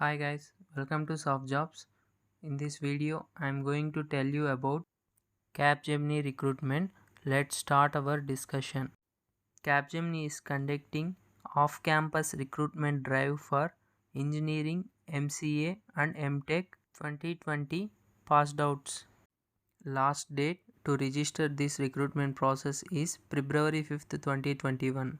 Hi guys, welcome to Soft Jobs. In this video, I am going to tell you about Capgemini recruitment. Let's start our discussion. Capgemini is conducting off-campus recruitment drive for engineering, MCA and MTech 2020 passed outs. Last date to register this recruitment process is February 5th, 2021.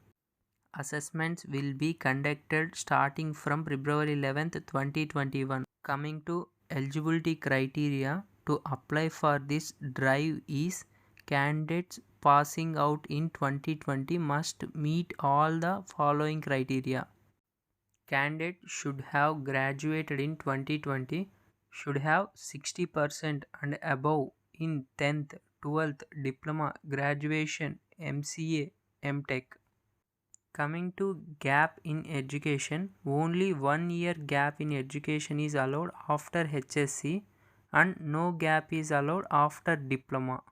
Assessments will be conducted starting from February 11th, 2021. Coming to eligibility criteria to apply for this drive is candidates passing out in 2020 must meet all the following criteria. Candidate should have graduated in 2020, should have 60% and above in 10th, 12th diploma, graduation, MCA, MTech. Coming to gap in education, only 1 year gap in education is allowed after HSC and no gap is allowed after diploma.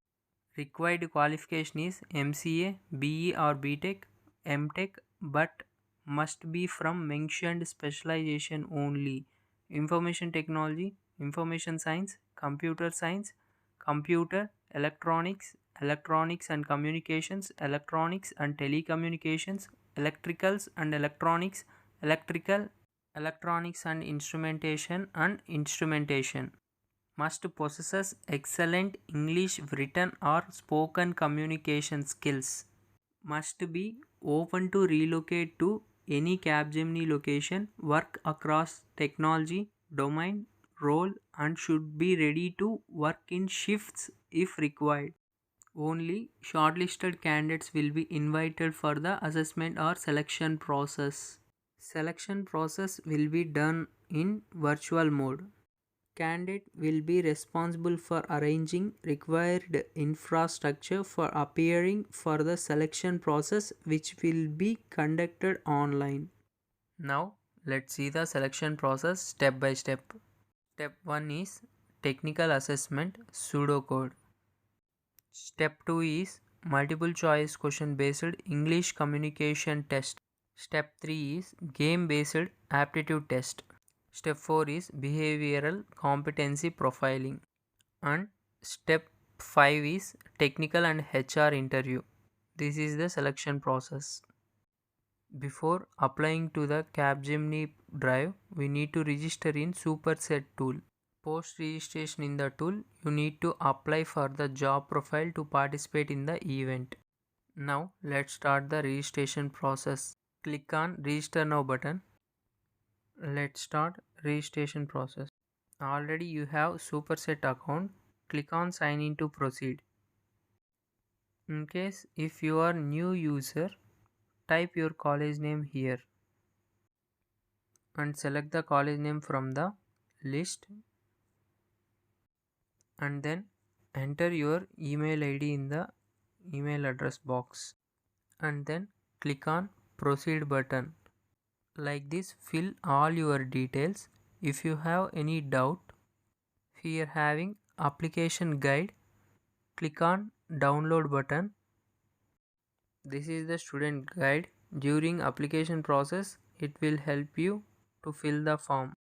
Required qualification is MCA, BE or BTech, MTech, but must be from mentioned specialization only: information technology, information science, computer, electronics, electronics and communications, electronics and telecommunications, electricals and electronics, electronics and instrumentation. Must possess excellent English written or spoken communication skills. Must be open to relocate to any Capgemini location, work across technology, domain, role, and should be ready to work in shifts if required. Only shortlisted candidates will be invited for the assessment or selection process. Selection process will be done in virtual mode. Candidate will be responsible for arranging required infrastructure for appearing for the selection process, which will be conducted online. Now let's see the selection process step by step. Step 1 is technical assessment pseudocode. Step 2 is multiple choice question based English communication test. Step 3 is game based aptitude test. Step 4 is behavioral competency profiling. And step 5 is technical and HR interview. This is the selection process. Before applying to the Capgemini drive, we need to register in Superset tool. Post registration in the tool, you need to apply for the job profile to participate in the event. Now let's start the registration process. Click on register now button. Let's start registration process. Already you have Superset account, click on sign in to proceed. In case if you are new user, type your college name here and select the college name from the list and then enter your email ID in the email address box and then click on proceed button. Like this, fill all your details. If you have any doubt, here having application guide, click on download button. This is the student guide. During application process, it will help you to fill the form.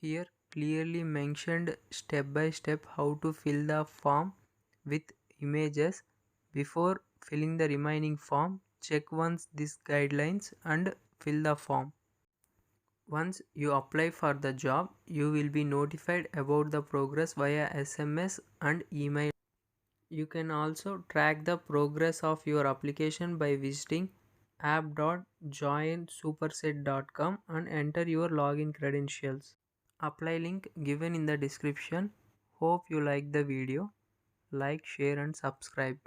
Here clearly mentioned step by step how to fill the form with images. Before filling the remaining form, check once these guidelines and fill the form. Once you apply for the job, you will be notified about the progress via SMS and email. You can also track the progress of your application by visiting app.joinsuperset.com and enter your login credentials. Apply link given in the description. Hope you like the video. Like, share and subscribe.